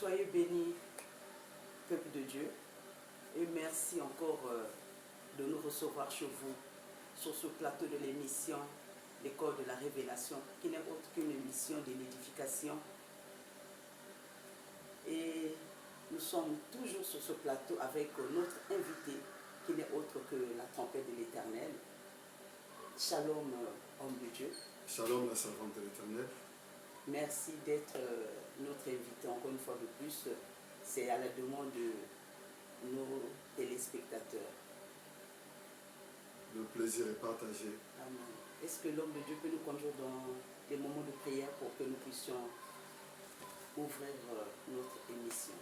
Soyez bénis, peuple de Dieu, et merci encore de nous recevoir chez vous, sur ce plateau de l'émission L'école de la révélation, qui n'est autre qu'une émission de l'édification. Et nous sommes toujours sur ce plateau avec notre invité, qui n'est autre que la trompette de l'Éternel. Shalom, homme de Dieu. Shalom, la servante de l'Éternel. Merci d'être notre invité encore une fois de plus. C'est à la demande de nos téléspectateurs. Le plaisir est partagé. Amen. Est-ce que l'homme de Dieu peut nous conduire dans des moments de prière pour que nous puissions ouvrir notre émission?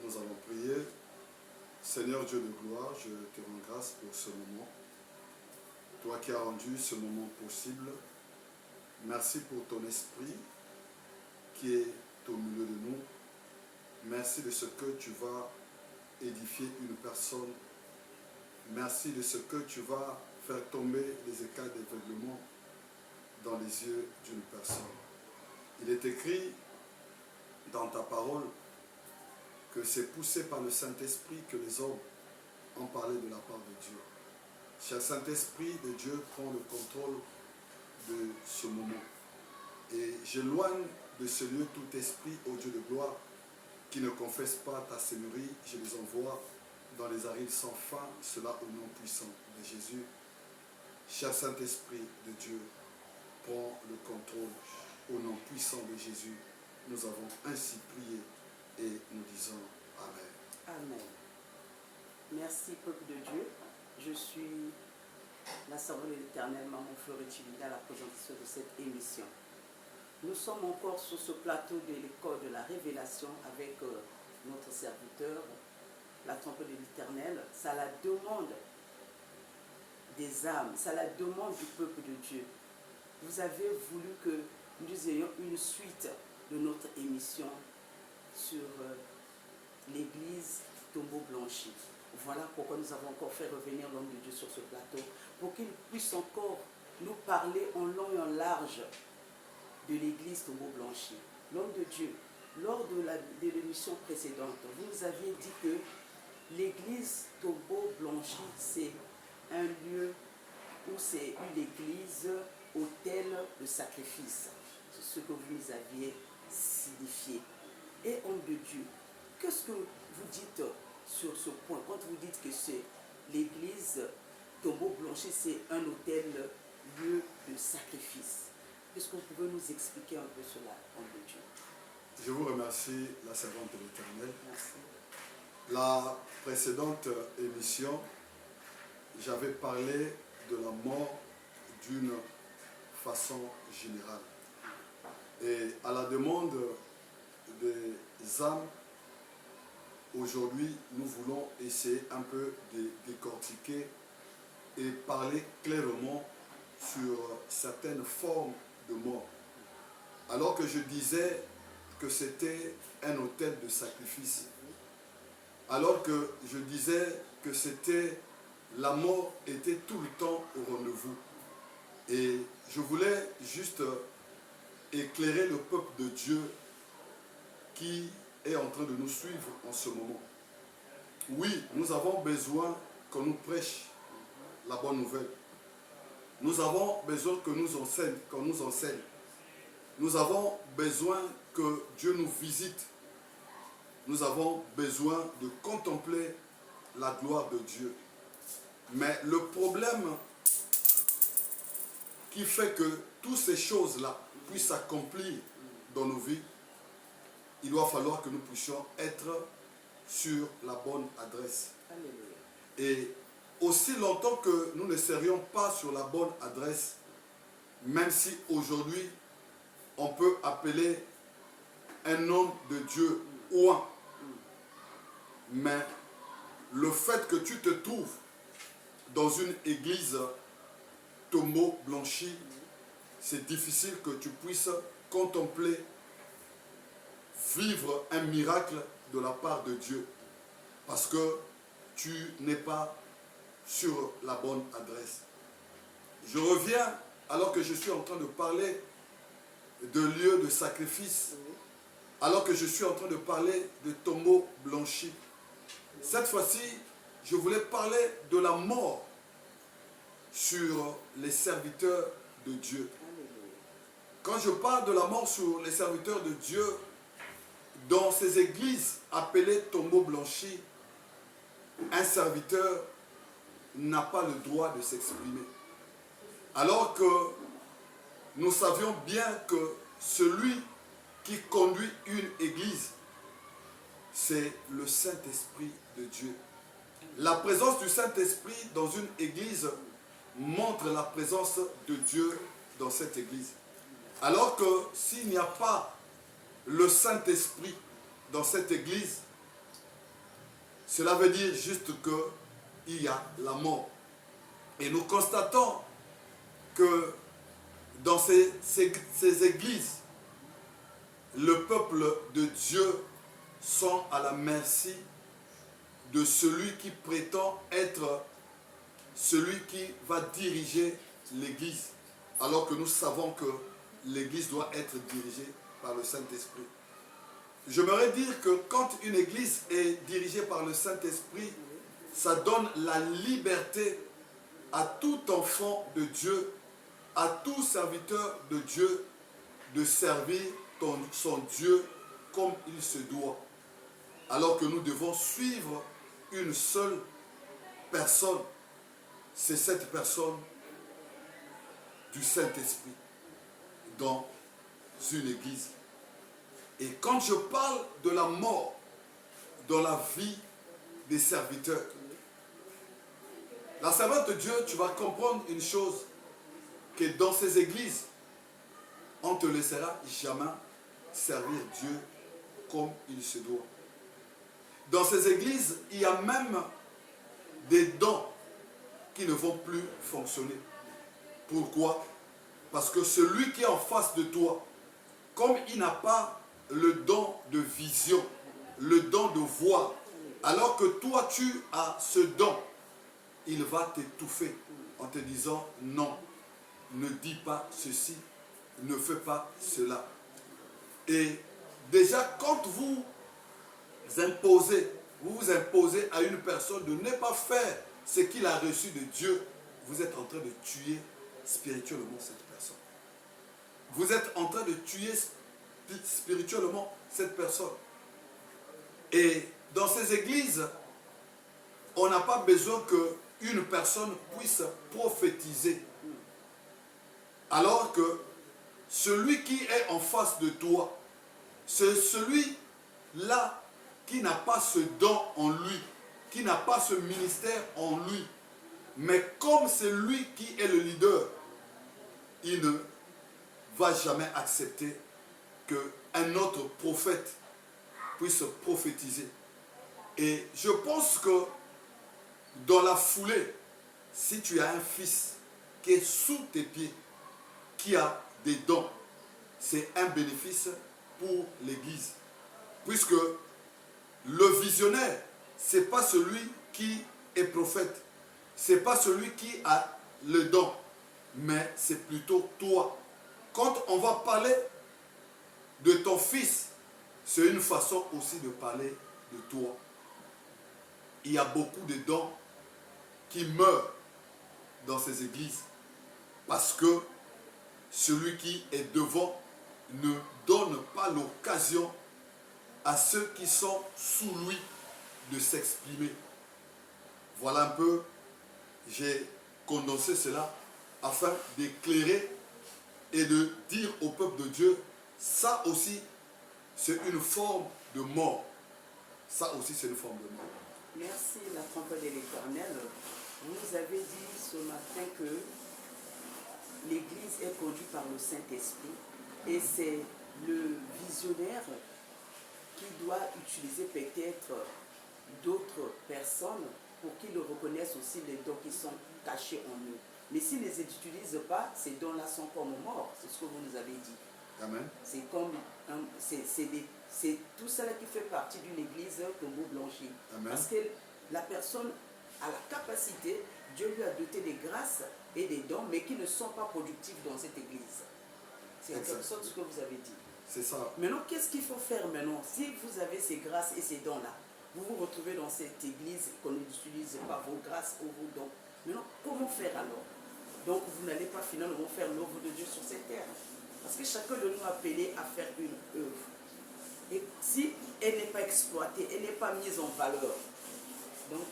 Nous allons prier. Seigneur Dieu de gloire, je te rends grâce pour ce moment. Toi qui as rendu ce moment possible, merci pour ton esprit qui est au milieu de nous. Merci de ce que tu vas édifier une personne. Merci de ce que tu vas faire tomber les écailles d'aveuglement dans les yeux d'une personne. Il est écrit dans ta parole que c'est poussé par le Saint-Esprit que les hommes ont parlé de la part de Dieu. Cher Saint-Esprit de Dieu, prends le contrôle de ce moment. Et j'éloigne de ce lieu tout esprit, ô Dieu de gloire, qui ne confesse pas ta seigneurie. Je les envoie dans les arides sans fin, cela au nom puissant de Jésus. Cher Saint-Esprit de Dieu, prends le contrôle au nom puissant de Jésus. Nous avons ainsi prié et nous disons Amen. Amen. Merci, peuple de Dieu. Je suis la servante de l'Éternel, Maman Florentine, à la présentation de cette émission. Nous sommes encore sur ce plateau de l'école de la révélation avec notre serviteur, la trompette de l'Éternel. C'est à la demande des âmes, c'est à la demande du peuple de Dieu. Vous avez voulu que nous ayons une suite de notre émission sur l'église Tombeau Blanchi. Voilà pourquoi nous avons encore fait revenir l'homme de Dieu sur ce plateau, pour qu'il puisse encore nous parler en long et en large de l'église Tombeau Blanchi. L'homme de Dieu, lors de l'émission précédente, vous nous aviez dit que l'église Tombeau Blanchi, c'est un lieu où c'est une église, autel de sacrifice. C'est ce que vous nous aviez signifié. Et homme de Dieu, qu'est-ce que vous dites sur ce point quand vous dites que c'est l'église Tombeau Blanchi, c'est un autel, lieu de sacrifice? Est-ce que vous pouvez nous expliquer un peu cela, homme de Dieu? Je vous remercie, la servante de l'Éternel. Merci. La précédente émission, j'avais parlé de la mort d'une façon générale. Et à la demande des âmes, aujourd'hui, nous voulons essayer un peu de décortiquer et parler clairement sur certaines formes de mort. Alors que je disais que c'était un autel de sacrifice, alors que je disais que c'était la mort était tout le temps au rendez-vous. Et je voulais juste éclairer le peuple de Dieu qui est en train de nous suivre en ce moment. Oui, nous avons besoin qu'on nous prêche la bonne nouvelle. Nous avons besoin qu'on nous enseigne. Nous avons besoin que Dieu nous visite. Nous avons besoin de contempler la gloire de Dieu. Mais le problème qui fait que toutes ces choses-là puissent s'accomplir dans nos vies, il doit falloir que nous puissions être sur la bonne adresse. Alléluia. Et aussi longtemps que nous ne serions pas sur la bonne adresse, même si aujourd'hui on peut appeler un homme de Dieu ouin, mais le fait que tu te trouves dans une église Tombeau Blanchi, c'est difficile que tu puisses contempler, vivre un miracle de la part de Dieu, parce que tu n'es pas sur la bonne adresse. Je reviens, alors que je suis en train de parler de lieux de sacrifice, alors que je suis en train de parler de tombeaux blanchis. Cette fois-ci, je voulais parler de la mort sur les serviteurs de Dieu. Quand je parle de la mort sur les serviteurs de Dieu, dans ces églises appelées tombeaux blanchis, un serviteur n'a pas le droit de s'exprimer. Alors que nous savions bien que celui qui conduit une église, c'est le Saint-Esprit de Dieu. La présence du Saint-Esprit dans une église montre la présence de Dieu dans cette église. Alors que s'il n'y a pas le Saint-Esprit dans cette église, cela veut dire juste qu'il y a la mort. Et nous constatons que dans ces églises, le peuple de Dieu sont à la merci de celui qui prétend être celui qui va diriger l'église, alors que nous savons que l'église doit être dirigée par le Saint-Esprit. J'aimerais dire que quand une église est dirigée par le Saint-Esprit, ça donne la liberté à tout enfant de Dieu, à tout serviteur de Dieu, de servir son Dieu comme il se doit. Alors que nous devons suivre une seule personne, c'est cette personne du Saint-Esprit dans une église. Et quand je parle de la mort dans la vie des serviteurs, la servante de Dieu, tu vas comprendre une chose, que dans ces églises, on ne te laissera jamais servir Dieu comme il se doit. Dans ces églises, il y a même des dons qui ne vont plus fonctionner. Pourquoi? Parce que celui qui est en face de toi, comme il n'a pas le don de vision, le don de voir, alors que toi tu as ce don, il va t'étouffer en te disant non, ne dis pas ceci, ne fais pas cela. Et déjà quand vous vous imposez à une personne de ne pas faire ce qu'il a reçu de Dieu, vous êtes en train de tuer spirituellement cette personne. Vous êtes en train de tuer spirituellement cette personne. Et dans ces églises, on n'a pas besoin qu'une personne puisse prophétiser. Alors que celui qui est en face de toi, c'est celui-là qui n'a pas ce don en lui, qui n'a pas ce ministère en lui. Mais comme c'est lui qui est le leader, il ne va jamais accepter qu'un autre prophète puisse prophétiser. Et je pense que dans la foulée, si tu as un fils qui est sous tes pieds, qui a des dons, c'est un bénéfice pour l'Église. Puisque le visionnaire, ce n'est pas celui qui est prophète, ce n'est pas celui qui a le don, mais c'est plutôt toi. Quand on va parler de ton fils, c'est une façon aussi de parler de toi. Il y a beaucoup de dons qui meurent dans ces églises parce que celui qui est devant ne donne pas l'occasion à ceux qui sont sous lui de s'exprimer. Voilà un peu, j'ai condensé cela afin d'éclairer et de dire au peuple de Dieu, ça aussi c'est une forme de mort. Ça aussi c'est une forme de mort. Merci la trompette de l'Éternel. Vous avez dit ce matin que l'Église est conduite par le Saint-Esprit et c'est le visionnaire qui doit utiliser peut-être d'autres personnes pour qu'ils reconnaissent aussi les dons qui sont cachés en eux. Mais s'ils ne les utilisent pas, ces dons-là sont comme morts. C'est ce que vous nous avez dit. Amen. C'est comme c'est tout cela qui fait partie d'une église tombeau blanchi. Amen. Parce que la personne a la capacité, Dieu lui a doté des grâces et des dons, mais qui ne sont pas productifs dans cette église. C'est en quelque sorte ce que vous avez dit. C'est ça. Maintenant, qu'est-ce qu'il faut faire maintenant? Si vous avez ces grâces et ces dons-là, vous vous retrouvez dans cette église qu'on n'utilise pas vos grâces ou vos dons. Maintenant, comment faire alors? Donc, vous n'allez pas finalement faire l'œuvre de Dieu sur cette terre. Parce que chacun de nous est appelé à faire une œuvre. Et si elle n'est pas exploitée, elle n'est pas mise en valeur, donc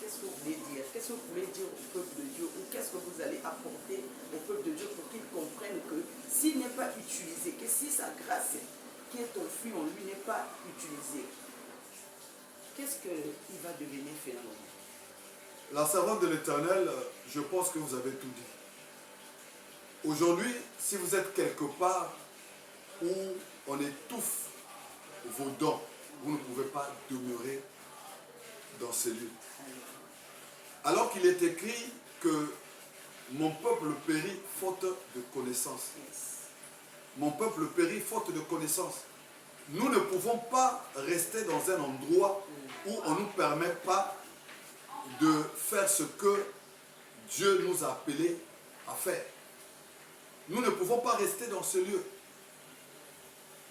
qu'est-ce que vous voulez dire? Qu'est-ce que vous voulez dire au peuple de Dieu? Ou qu'est-ce que vous allez apporter au peuple de Dieu pour qu'il comprenne que s'il n'est pas utilisé, que si sa grâce qui est enfouie en lui n'est pas utilisée, qu'est-ce qu'il va devenir finalement? La servante de l'Éternel, je pense que vous avez tout dit. Aujourd'hui, si vous êtes quelque part où on étouffe vos dons, vous ne pouvez pas demeurer dans ces lieux. Alors qu'il est écrit que mon peuple périt faute de connaissance. Mon peuple périt faute de connaissance. Nous ne pouvons pas rester dans un endroit où on ne nous permet pas de faire ce que Dieu nous a appelés à faire. Nous ne pouvons pas rester dans ce lieu.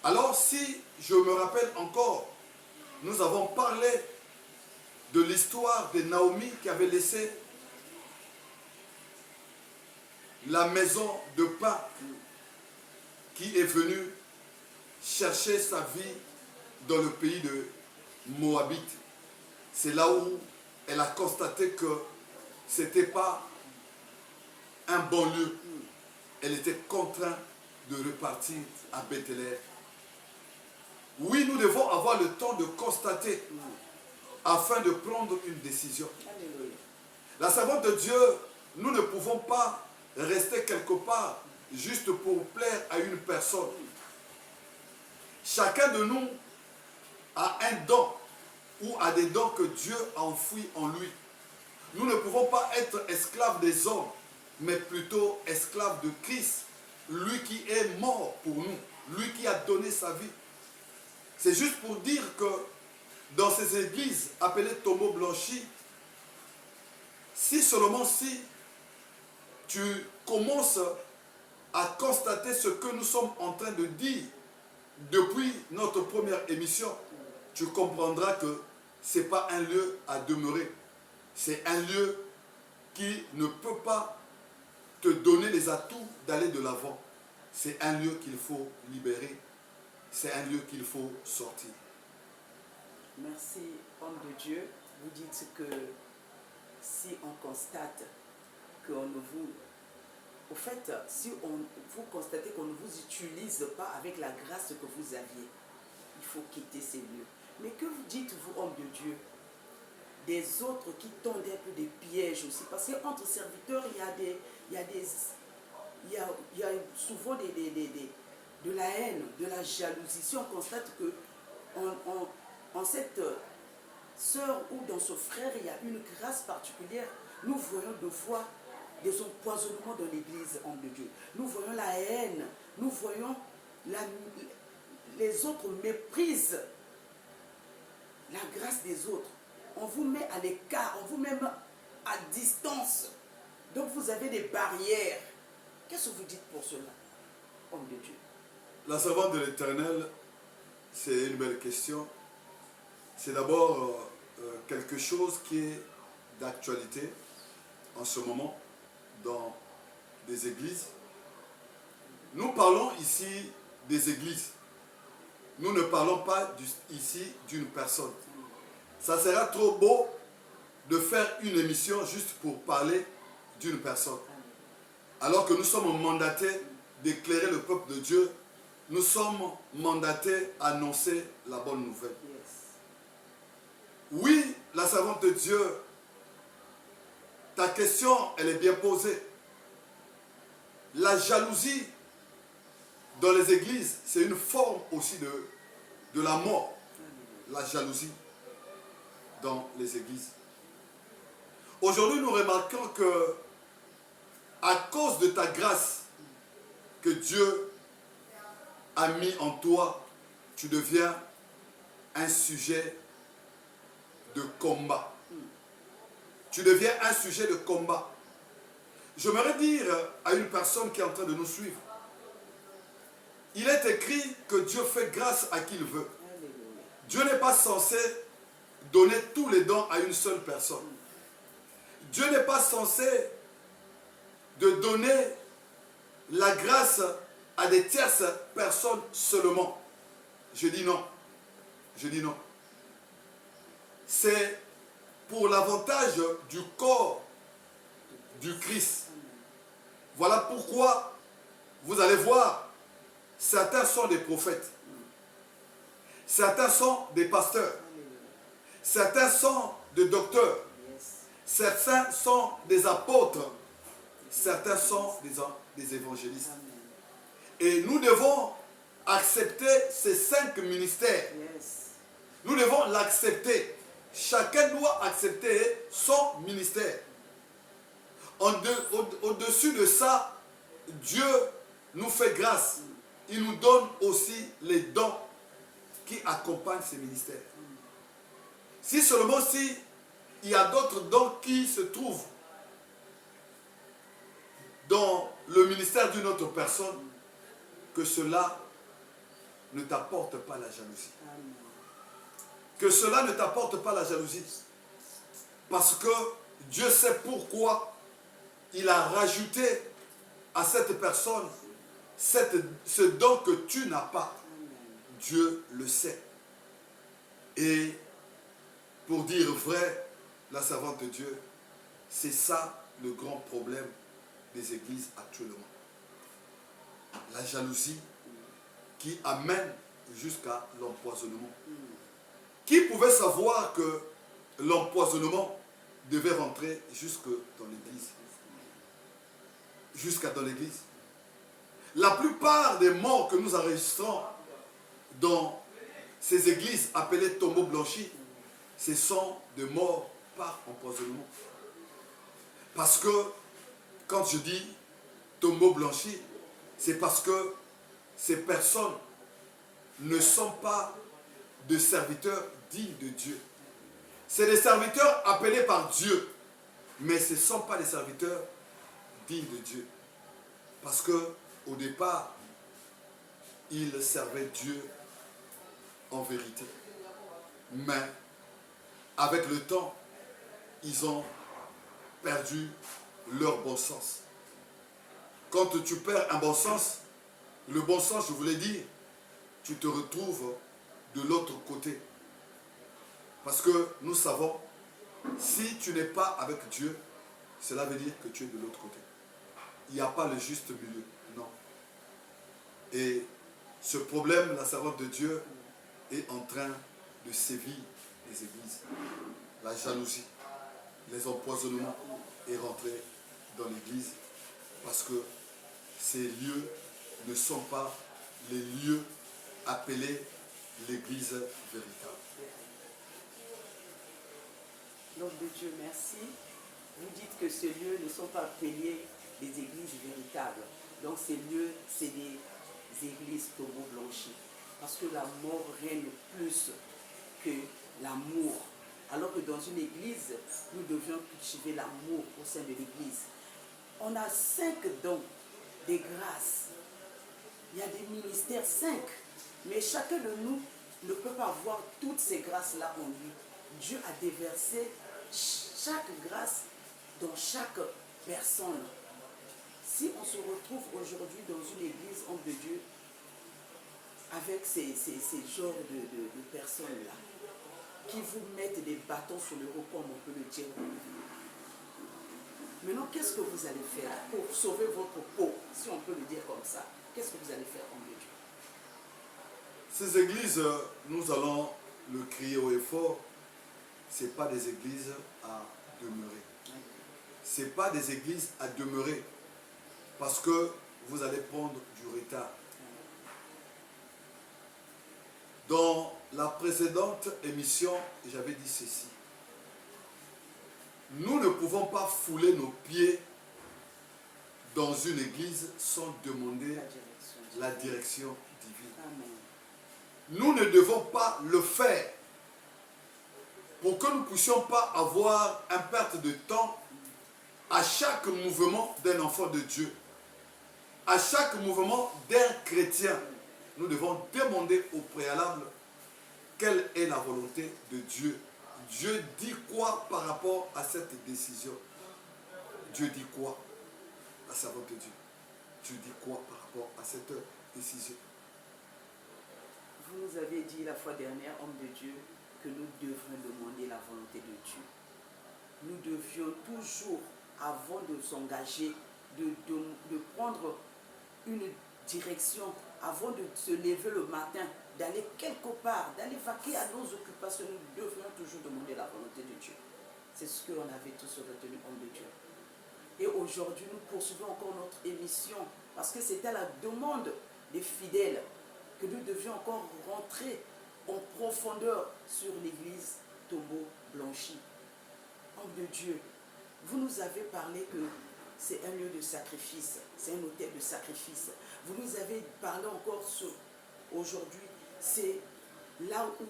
Alors si je me rappelle encore, nous avons parlé de l'histoire de Naomi qui avait laissé la maison de pain, qui est venue chercher sa vie dans le pays de Moabite. C'est là où elle a constaté que ce n'était pas un bon lieu. Elle était contrainte de repartir à Bethléem. Oui, nous devons avoir le temps de constater afin de prendre une décision. Alléluia. La servante de Dieu, nous ne pouvons pas rester quelque part juste pour plaire à une personne. Chacun de nous a un don ou a des dons que Dieu a enfouis en lui. Nous ne pouvons pas être esclaves des hommes, mais plutôt esclaves de Christ, lui qui est mort pour nous, lui qui a donné sa vie. C'est juste pour dire que dans ces églises appelées tombeaux blanchis, si seulement si tu commences à constater ce que nous sommes en train de dire depuis notre première émission, tu comprendras que ce n'est pas un lieu à demeurer. C'est un lieu qui ne peut pas te donner les atouts d'aller de l'avant. C'est un lieu qu'il faut libérer. C'est un lieu qu'il faut sortir. Merci, homme de Dieu. Vous dites que si on constate qu'on ne vous... Au fait, si vous constatez qu'on ne vous utilise pas avec la grâce que vous aviez, il faut quitter ces lieux. Mais que vous dites, vous, homme de Dieu, des autres qui tendent un peu des pièges aussi? Parce qu'entre serviteurs, il y a souvent de la haine, de la jalousie. Si on constate que en cette sœur ou dans ce frère, il y a une grâce particulière, nous voyons de fois des empoisonnements dans l'église, homme de Dieu. Nous voyons la haine, nous voyons les autres méprisent la grâce des autres. On vous met à l'écart, on vous met à distance. Donc vous avez des barrières. Qu'est-ce que vous dites pour cela, homme de Dieu? La servante de l'Éternel, c'est une belle question. C'est d'abord quelque chose qui est d'actualité en ce moment dans des églises. Nous parlons ici des églises. Nous ne parlons pas ici d'une personne. Ça sera trop beau de faire une émission juste pour parler d'une personne. Alors que nous sommes mandatés d'éclairer le peuple de Dieu, nous sommes mandatés à annoncer la bonne nouvelle. Oui, la servante de Dieu, ta question, elle est bien posée. La jalousie dans les églises, c'est une forme aussi de la mort. La jalousie dans les églises. Aujourd'hui, nous remarquons que à cause de ta grâce que Dieu a mis en toi, tu deviens un sujet de combat. Tu deviens un sujet de combat. J'aimerais dire à une personne qui est en train de nous suivre, il est écrit que Dieu fait grâce à qui il veut. Alléluia. Dieu n'est pas censé donner tous les dons à une seule personne. Dieu n'est pas censé de donner la grâce à des tierces personnes seulement. Je dis non. Je dis non. C'est pour l'avantage du corps du Christ. Voilà pourquoi vous allez voir, certains sont des prophètes. Certains sont des pasteurs. Certains sont des docteurs. Certains sont des apôtres. Certains sont des évangélistes. Et nous devons accepter ces 5 ministères. Nous devons l'accepter. Chacun doit accepter son ministère. Au-dessus de ça, Dieu nous fait grâce. Il nous donne aussi les dons qui accompagnent ces ministères. Si seulement si il y a d'autres dons qui se trouvent dans le ministère d'une autre personne, que cela ne t'apporte pas la jalousie. Que cela ne t'apporte pas la jalousie. Parce que Dieu sait pourquoi il a rajouté à cette personne ce don que tu n'as pas. Dieu le sait. Et pour dire vrai, la servante de Dieu, c'est ça le grand problème des églises actuellement. La jalousie qui amène jusqu'à l'empoisonnement. Qui pouvait savoir que l'empoisonnement devait rentrer jusque dans l'église? Jusqu'à dans l'église. La plupart des morts que nous enregistrons dans ces églises appelées tombeaux blanchis, ce sont des morts par empoisonnement. Parce que, quand je dis tombeaux blanchis, c'est parce que ces personnes ne sont pas de serviteurs dignes de Dieu. C'est des serviteurs appelés par Dieu, mais ce ne sont pas des serviteurs dignes de Dieu. Parce que au départ, ils servaient Dieu en vérité. Mais avec le temps, ils ont perdu leur bon sens. Quand tu perds un bon sens, le bon sens, je vous l'ai dit, tu te retrouves de l'autre côté. Parce que nous savons, si tu n'es pas avec Dieu, cela veut dire que tu es de l'autre côté. Il n'y a pas le juste milieu, non. Et ce problème, la servante de Dieu est en train de sévir les églises. La jalousie, les empoisonnements est rentré dans l'église parce que ces lieux ne sont pas les lieux appelés l'église véritable. Donc de Dieu, merci. Vous dites que ces lieux ne sont pas appelés des églises véritables. Donc ces lieux, c'est des églises tombeaux blanchis. Parce que la mort règne plus que l'amour. Alors que dans une église, nous devions cultiver l'amour au sein de l'église. On a 5 dons, des grâces. Il y a des ministères 5. Mais chacun de nous ne peut pas avoir toutes ces grâces-là en lui. Dieu a déversé chaque grâce dans chaque personne. Si on se retrouve aujourd'hui dans une église, homme de Dieu, avec ces genres de personnes-là, qui vous mettent des bâtons sur le haut, comme on peut le dire. Maintenant, qu'est-ce que vous allez faire pour sauver votre peau, si on peut le dire comme ça? Qu'est-ce que vous allez faire, homme de Dieu? Ces églises, nous allons le crier haut et fort, ce n'est pas des églises à demeurer. Ce n'est pas des églises à demeurer parce que vous allez prendre du retard. Dans la précédente émission, j'avais dit ceci. Nous ne pouvons pas fouler nos pieds dans une église sans demander la direction divine. Amen. Nous ne devons pas le faire pour que nous ne puissions pas avoir un perte de temps à chaque mouvement d'un enfant de Dieu, à chaque mouvement d'un chrétien. nous devons demander au préalable quelle est la volonté de Dieu. Dieu dit quoi par rapport à cette décision? Dieu dit quoi? La servante de Dieu. Dieu dit quoi par rapport à cette décision? Vous nous avez dit la fois dernière, homme de Dieu, que nous devrions demander la volonté de Dieu. Nous devions toujours, avant de s'engager, de prendre une direction, avant de se lever le matin, d'aller quelque part, d'aller vaquer à nos occupations, nous devrions toujours demander la volonté de Dieu. C'est ce qu'on avait tous retenu, homme de Dieu. Et aujourd'hui, nous poursuivons encore notre émission, parce que c'était la demande des fidèles que nous devions encore rentrer en profondeur sur l'église Tombeau Blanchi. Homme de Dieu, vous nous avez parlé que c'est un lieu de sacrifice, c'est un autel de sacrifice. Vous nous avez parlé encore sur aujourd'hui, c'est là où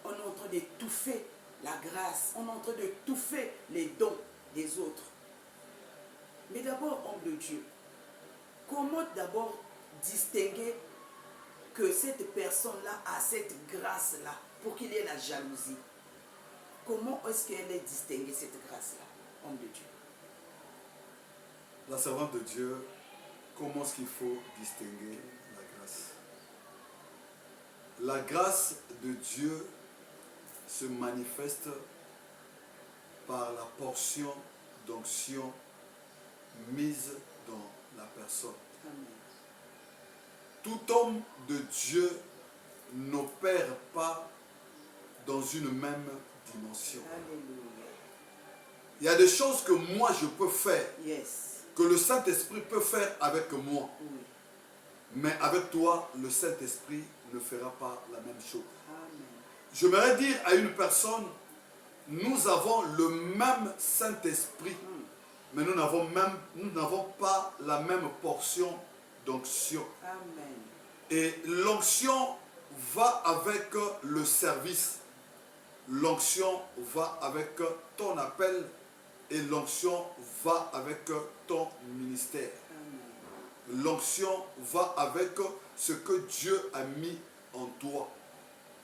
on est en train d'étouffer la grâce, on est en train d'étouffer les dons des autres. Mais d'abord, homme de Dieu, comment d'abord distinguer que cette personne-là a cette grâce-là pour qu'il y ait la jalousie? Comment est-ce qu'elle est distinguée, cette grâce-là, homme de Dieu? La servante de Dieu, comment est-ce qu'il faut distinguer la grâce? La grâce de Dieu se manifeste par la portion d'onction mise dans la personne. Amen. Tout homme de Dieu n'opère pas dans une même dimension. Alléluia. Il y a des choses que moi je peux faire, Yes. que le Saint-Esprit peut faire avec moi. Oui. Mais avec toi, le Saint-Esprit ne fera pas la même chose. Amen. J'aimerais dire à une personne, nous avons le même Saint-Esprit, mais nous n'avons pas la même portion d'onction. Amen. Et l'onction va avec le service. L'onction va avec ton appel et l'onction va avec ton ministère. Amen. L'onction va avec ce que Dieu a mis en toi.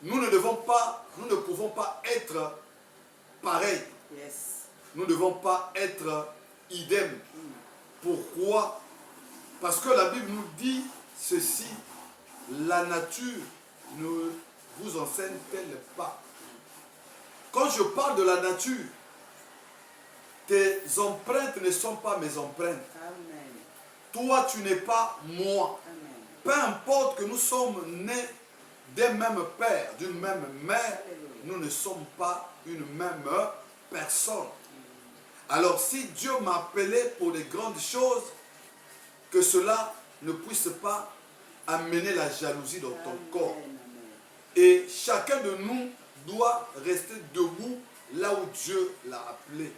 Nous ne pouvons pas être pareils. Yes. Nous ne devons pas être idem. Pourquoi? Parce que la Bible nous dit ceci, la nature ne vous enseigne-t-elle pas? Quand je parle de la nature, tes empreintes ne sont pas mes empreintes. Amen. Toi, tu n'es pas moi. Amen. Peu importe que nous sommes nés d'un même père, d'une même mère, nous ne sommes pas une même personne. Alors si Dieu m'a appelé pour les grandes choses, que cela ne puisse pas amener la jalousie dans ton corps. Amen. Et chacun de nous doit rester debout là où Dieu l'a appelé.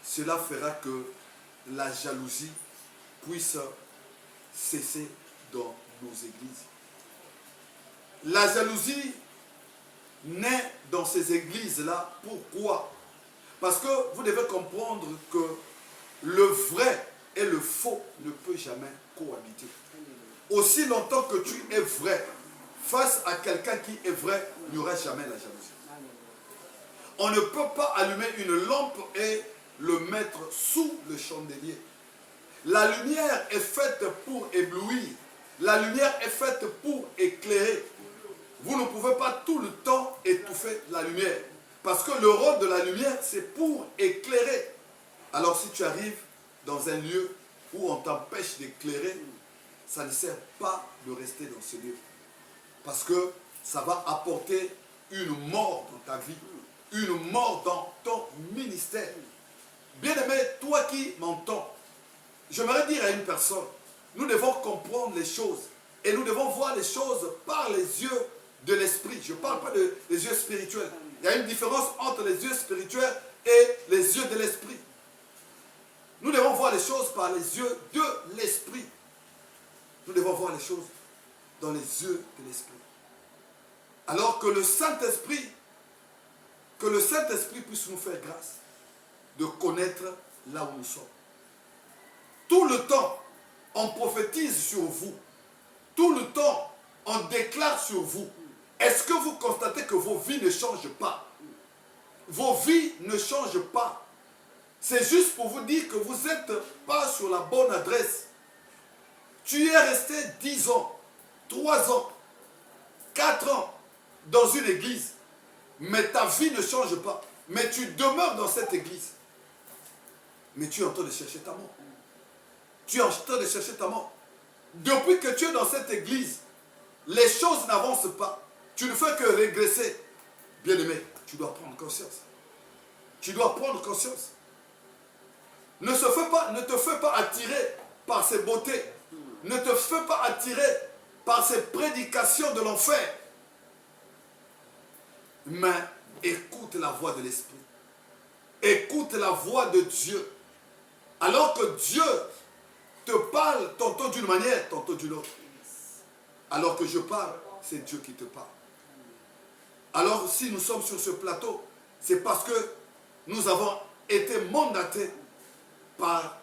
Cela fera que la jalousie puisse cesser dans nos églises. La jalousie naît dans ces églises-là. Pourquoi? Parce que vous devez comprendre que le vrai et le faux ne peuvent jamais cohabiter. Aussi longtemps que tu es vrai, face à quelqu'un qui est vrai, il n'y aura jamais la jalousie. On ne peut pas allumer une lampe et le mettre sous le chandelier. La lumière est faite pour éblouir. La lumière est faite pour éclairer. Vous ne pouvez pas tout le temps étouffer la lumière. Parce que le rôle de la lumière, c'est pour éclairer. Alors si tu arrives dans un lieu où on t'empêche d'éclairer, ça ne sert pas de rester dans ce lieu. Parce que ça va apporter une mort dans ta vie. Une mort dans ton ministère. Bien-aimé, toi qui m'entends, j'aimerais dire à une personne, nous devons comprendre les choses. Et nous devons voir les choses par les yeux de l'esprit. Je ne parle pas des yeux spirituels. Il y a une différence entre les yeux spirituels et les yeux de l'esprit. Nous devons voir les choses par les yeux de l'esprit. Nous devons voir les choses dans les yeux de l'esprit. Alors que le Saint-Esprit puisse nous faire grâce de connaître là où nous sommes. Tout le temps, on prophétise sur vous. tout le temps, on déclare sur vous. Est-ce que vous constatez que vos vies ne changent pas? Vos vies ne changent pas. C'est juste pour vous dire que vous n'êtes pas sur la bonne adresse. Tu es resté 10 ans, 3 ans, 4 ans dans une église, mais ta vie ne change pas. Mais tu demeures dans cette église. Mais tu es en train de chercher ta mort. Tu es en train de chercher ta mort. Depuis que tu es dans cette église, les choses n'avancent pas. Tu ne fais que régresser. Bien-aimé, tu dois prendre conscience. Tu dois prendre conscience. Ne te fais pas attirer par ces beautés. Ne te fais pas attirer par ces prédications de l'enfer. Mais écoute la voix de l'Esprit. Écoute la voix de Dieu. Alors que Dieu te parle tantôt d'une manière, tantôt d'une autre. Alors que je parle, c'est Dieu qui te parle. Alors si nous sommes sur ce plateau, c'est parce que nous avons été mandatés par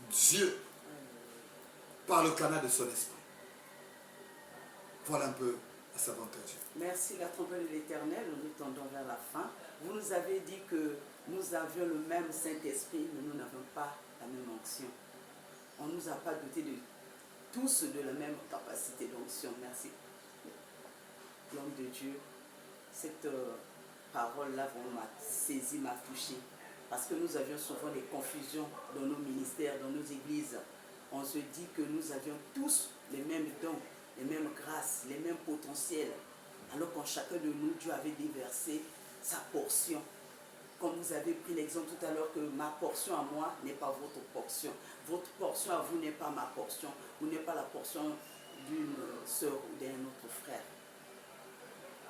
Dieu, par le canal de son esprit. Voilà un peu la savanteté. Merci, la trompette de l'Éternel, nous nous tendons vers la fin. Vous nous avez dit que nous avions le même Saint-Esprit, mais nous n'avons pas la même onction. On ne nous a pas dotés de tous de la même capacité d'onction. Merci. L'homme de Dieu, cette parole-là m'a saisi, m'a touché. Parce que nous avions souvent des confusions dans nos ministères, dans nos églises. On se dit que nous avions tous les mêmes dons, les mêmes grâces, les mêmes potentiels. Alors qu'en chacun de nous, Dieu avait déversé sa portion. Comme vous avez pris l'exemple tout à l'heure que ma portion à moi n'est pas votre portion. Votre portion à vous n'est pas ma portion. Ou n'est pas la portion d'une sœur ou d'un autre frère.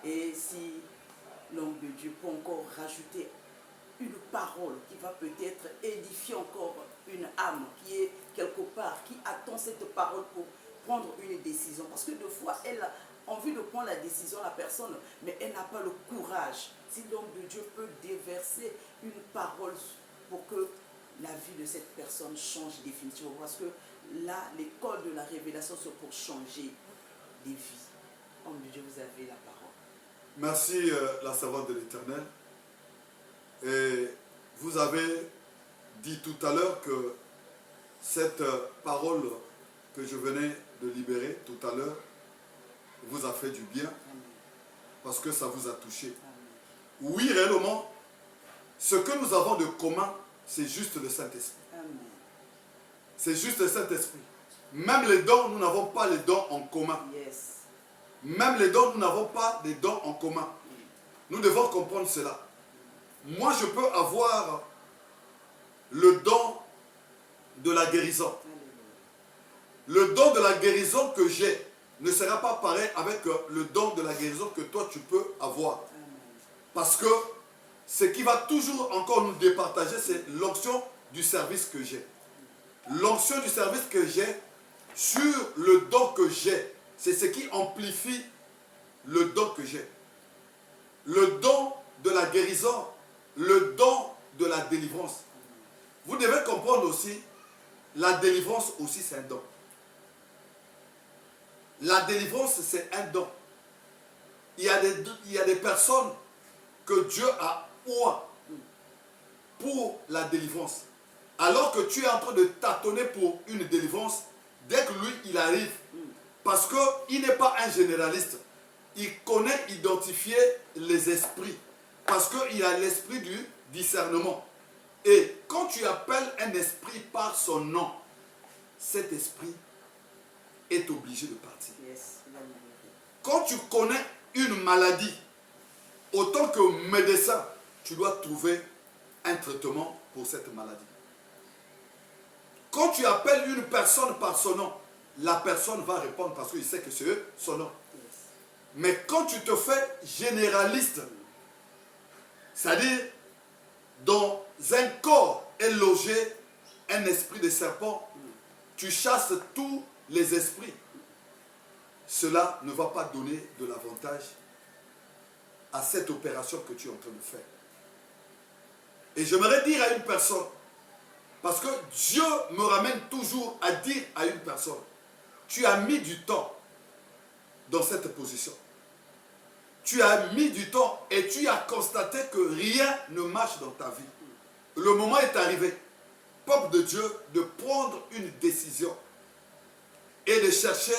Et si l'homme de Dieu peut encore rajouter une parole qui va peut-être édifier encore une âme qui est quelque part, qui attend cette parole pour prendre une décision. Parce que des fois, elle a envie de prendre la décision, la personne, mais elle n'a pas le courage. Si l'homme de Dieu peut déverser une parole pour que la vie de cette personne change définitivement. Parce que là, l'école de la révélation, c'est pour changer des vies. Homme de Dieu, vous avez la parole. Merci la servante de l'Éternel. Et vous avez dit tout à l'heure que cette parole que je venais de libérer tout à l'heure vous a fait du bien parce que ça vous a touché. Oui, réellement, ce que nous avons de commun, c'est juste le Saint-Esprit. C'est juste le Saint-Esprit. Même les dons, nous n'avons pas les dons en commun. Même les dons, nous n'avons pas les dons en commun. Nous devons comprendre cela. Moi, je peux avoir le don de la guérison. Le don de la guérison que j'ai ne sera pas pareil avec le don de la guérison que toi, tu peux avoir. Parce que ce qui va toujours encore nous départager, c'est l'onction du service que j'ai. L'onction du service que j'ai sur le don que j'ai, c'est ce qui amplifie le don que j'ai. Le don de la guérison, le don de la délivrance. Vous devez comprendre aussi, la délivrance aussi c'est un don. La délivrance c'est un don. Il y a des personnes que Dieu a oint pour la délivrance. Alors que tu es en train de tâtonner pour une délivrance, dès que lui il arrive, parce qu'il n'est pas un généraliste, il connaît identifier les esprits, parce qu'il a l'esprit du discernement. Et quand tu appelles un esprit par son nom, cet esprit est obligé de partir. Quand tu connais une maladie, autant que médecin, tu dois trouver un traitement pour cette maladie. Quand tu appelles une personne par son nom, la personne va répondre parce qu'il sait que c'est son nom. Mais quand tu te fais généraliste, c'est-à-dire dans un corps est logé un esprit de serpent, tu chasses tous les esprits. Cela ne va pas donner de l'avantage à cette opération que tu es en train de faire. Et j'aimerais dire à une personne, parce que Dieu me ramène toujours à dire à une personne, tu as mis du temps dans cette position. Tu as mis du temps et tu as constaté que rien ne marche dans ta vie. Le moment est arrivé, peuple de Dieu, de prendre une décision et de chercher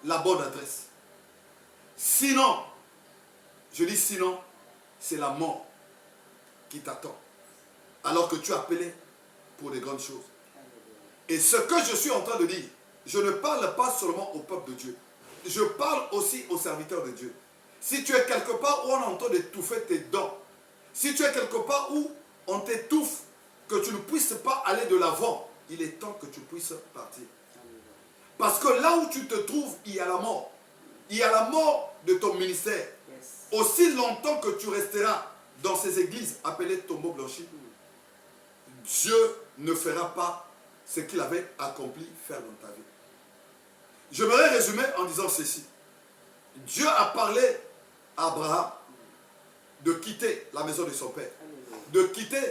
la bonne adresse. Sinon, je dis sinon, c'est la mort qui t'attend. Alors que tu as appelé pour des grandes choses. Et ce que je suis en train de dire, je ne parle pas seulement au peuple de Dieu. Je parle aussi aux serviteurs de Dieu. Si tu es quelque part où on est en train d'étouffer tes dents, si tu es quelque part où on t'étouffe, que tu ne puisses pas aller de l'avant, il est temps que tu puisses partir. Parce que là où tu te trouves, il y a la mort. Il y a la mort de ton ministère. Aussi longtemps que tu resteras dans ces églises appelées tombeaux blanchis, Dieu ne fera pas ce qu'il avait accompli faire dans ta vie. J'aimerais résumer en disant ceci. Dieu a parlé à Abraham de quitter la maison de son père, de quitter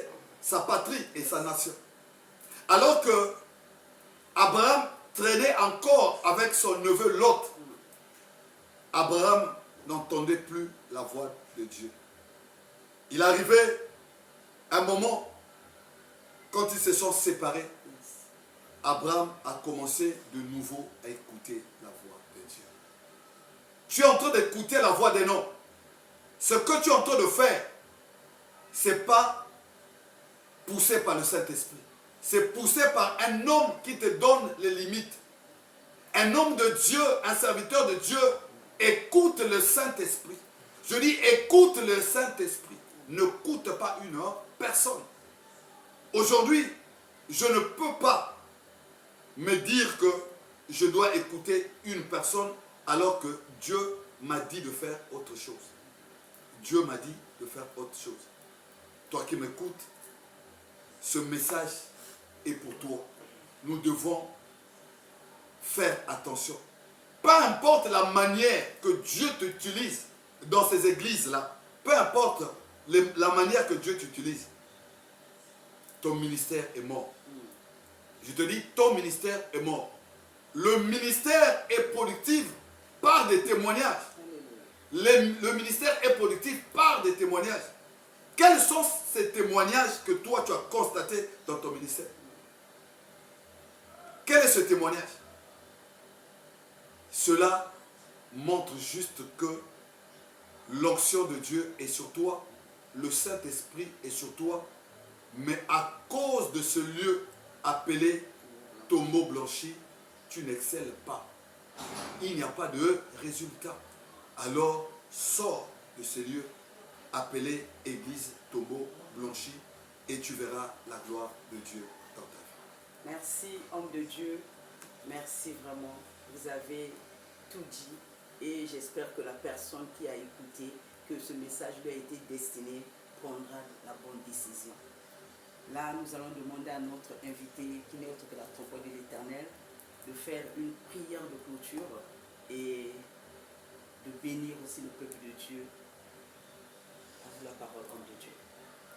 sa patrie et sa nation. Alors que Abraham traînait encore avec son neveu Lot, Abraham n'entendait plus la voix de Dieu. Il arrivait un moment, quand ils se sont séparés, Abraham a commencé de nouveau à écouter la voix de Dieu. Tu es en train d'écouter la voix des noms. Ce que tu es en train de faire, ce n'est pas poussé par le Saint-Esprit. C'est poussé par un homme qui te donne les limites. Un homme de Dieu, un serviteur de Dieu, écoute le Saint-Esprit. Je dis écoute le Saint-Esprit. Ne coûte pas une personne. Aujourd'hui, je ne peux pas me dire que je dois écouter une personne alors que Dieu m'a dit de faire autre chose. Dieu m'a dit de faire autre chose. Toi qui m'écoutes, ce message est pour toi. Nous devons faire attention. Peu importe la manière que Dieu t'utilise dans ces églises-là, peu importe la manière que Dieu t'utilise, ton ministère est mort. Je te dis, ton ministère est mort. Le ministère est productif par des témoignages. Le ministère est productif par des témoignages. Quels sont ces témoignages que toi tu as constatés dans ton ministère? Quel est ce témoignage? Cela montre juste que l'onction de Dieu est sur toi, le Saint-Esprit est sur toi, mais à cause de ce lieu appelé tombeau blanchi, tu n'excelles pas. Il n'y a pas de résultat. Alors, sors de ce lieu appelé église tombeau blanchi et tu verras la gloire de Dieu dans ta vie. Merci, homme de Dieu. Merci vraiment. Vous avez tout dit et j'espère que la personne qui a écouté, que ce message lui a été destiné, prendra la bonne décision. Là, nous allons demander à notre invité, qui n'est autre que la trompette de l'Éternel, de faire une prière de clôture et de bénir aussi le peuple de Dieu. À vous la parole, homme de Dieu.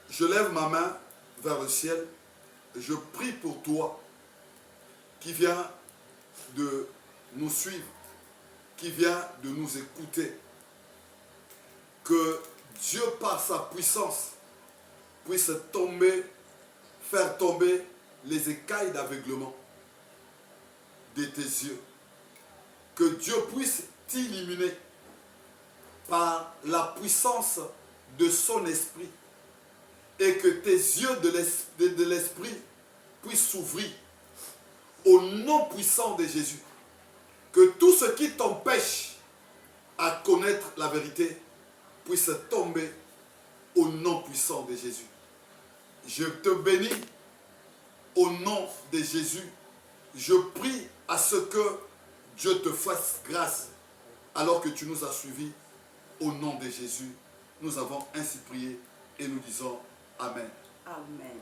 Je lève ma main vers le ciel. Je prie pour toi qui viens de nous suivre, qui vient de nous écouter. Que Dieu, par sa puissance, puisse faire tomber les écailles d'aveuglement de tes yeux. Que Dieu puisse t'illuminer par la puissance de son esprit et que tes yeux de l'esprit puissent s'ouvrir au nom puissant de Jésus. Que tout ce qui t'empêche à connaître la vérité puisse tomber au nom puissant de Jésus. Je te bénis au nom de Jésus. Je prie à ce que Dieu te fasse grâce alors que tu nous as suivis. Au nom de Jésus, nous avons ainsi prié et nous disons Amen. Amen.